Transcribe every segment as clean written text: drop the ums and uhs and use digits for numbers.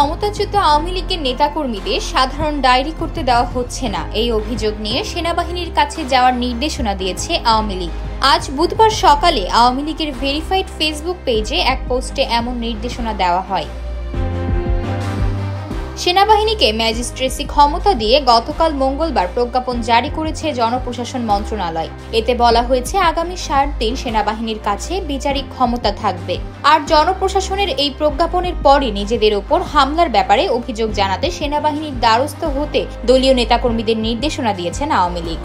ক্ষমতাচ্যুত আওয়ামী লীগের নেতাকর্মীদের সাধারণ ডায়েরি করতে দেওয়া হচ্ছে না, এই অভিযোগ নিয়ে সেনাবাহিনীর কাছে যাওয়ার নির্দেশনা দিয়েছে আওয়ামী লীগ। আজ বুধবার সকালে আওয়ামী লীগের ভেরিফাইড ফেসবুক পেজে এক পোস্টে এমন নির্দেশনা দেওয়া হয়। সেনাবাহিনীকে ম্যাজিস্ট্রেসি ক্ষমতা দিয়ে গতকাল মঙ্গলবার প্রজ্ঞাপন জারি করেছে জনপ্রশাসন মন্ত্রণালয়। এতে বলা হয়েছে, আগামী 60 দিন সেনাবাহিনীর কাছে বিচারিক ক্ষমতা থাকবে। আর জনপ্রশাসনের এই প্রজ্ঞাপনের পরই নিজেদের ওপর হামলার ব্যাপারে অভিযোগ জানাতে সেনাবাহিনীর দ্বারস্থ হতে দলীয় নেতাকর্মীদের নির্দেশনা দিয়েছেন আওয়ামী লীগ।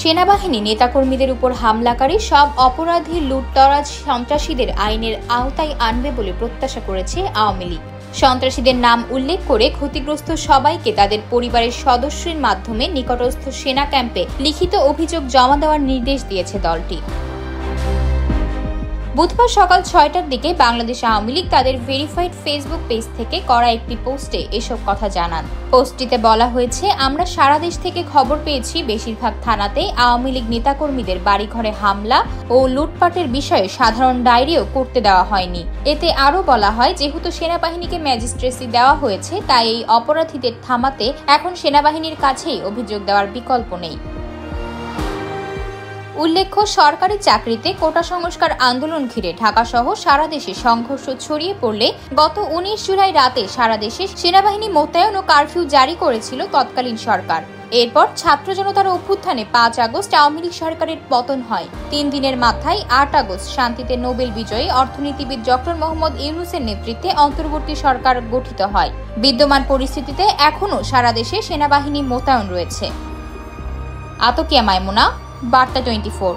সেনাবাহিনী নেতাকর্মীদের উপর হামলাকারী সব অপরাধী, লুটতরাজ, সন্ত্রাসীদের আইনের আওতায় আনবে বলে প্রত্যাশা করেছে আওয়ামী লীগ। সন্ত্রাসীদের নাম উল্লেখ করে ক্ষতিগ্রস্ত সবাইকে তাদের পরিবারের সদস্যের মাধ্যমে নিকটস্থ সেনা ক্যাম্পে লিখিত অভিযোগ জমা দেওয়ার নির্দেশ দিয়েছে দলটি। বুধবার সকাল 6টার দিকে বাংলাদেশ আওয়ামী লীগ তাদের ভেরিফাইড ফেসবুক পেজ থেকে করা একটি পোস্টে এসব কথা জানান। পোস্টটিতে বলা হয়েছে, আমরা সারা দেশ থেকে খবর পেয়েছি বেশিরভাগ থানাতেই আওয়ামী লীগ নেতাকর্মীদের বাড়িঘরে হামলা ও লুটপাটের বিষয়ে সাধারণ ডায়েরিও করতে দেওয়া হয়নি। এতে আরও বলা হয়, যেহেতু সেনাবাহিনীকে ম্যাজিস্ট্রেসি দেওয়া হয়েছে, তাই এই অপরাধীদের থামাতে এখন সেনাবাহিনীর কাছেই অভিযোগ দেওয়ার বিকল্প নেই। উল্লেখ্য, সরকারি চাকরিতে কোটা সংস্কার আন্দোলন ঘিরে ঢাকাসহ সারা দেশে সংঘর্ষ ছড়িয়ে পড়লে গত 19 জুলাই রাতে সারা দেশে সেনাবাহিনী মোতায়েন ও কারফিউ জারি করেছিল তৎকালীন সরকার। এরপর ছাত্র জনতার অভ্যুত্থানে 5 আগস্ট আওয়ামী লীগ সরকারের পতন হয়। 3 দিনের মাথায় 8 আগস্ট শান্তিতে নোবেল বিজয়ী অর্থনীতিবিদ ডক্টর মোহাম্মদ ইউনূসের নেতৃত্বে অন্তর্বর্তী সরকার গঠিত হয়। বিদ্যমান পরিস্থিতিতে এখনও সারা দেশে সেনাবাহিনী মোতায়েন রয়েছে। আতকিয়া মাইমুনা, বার্তা 24।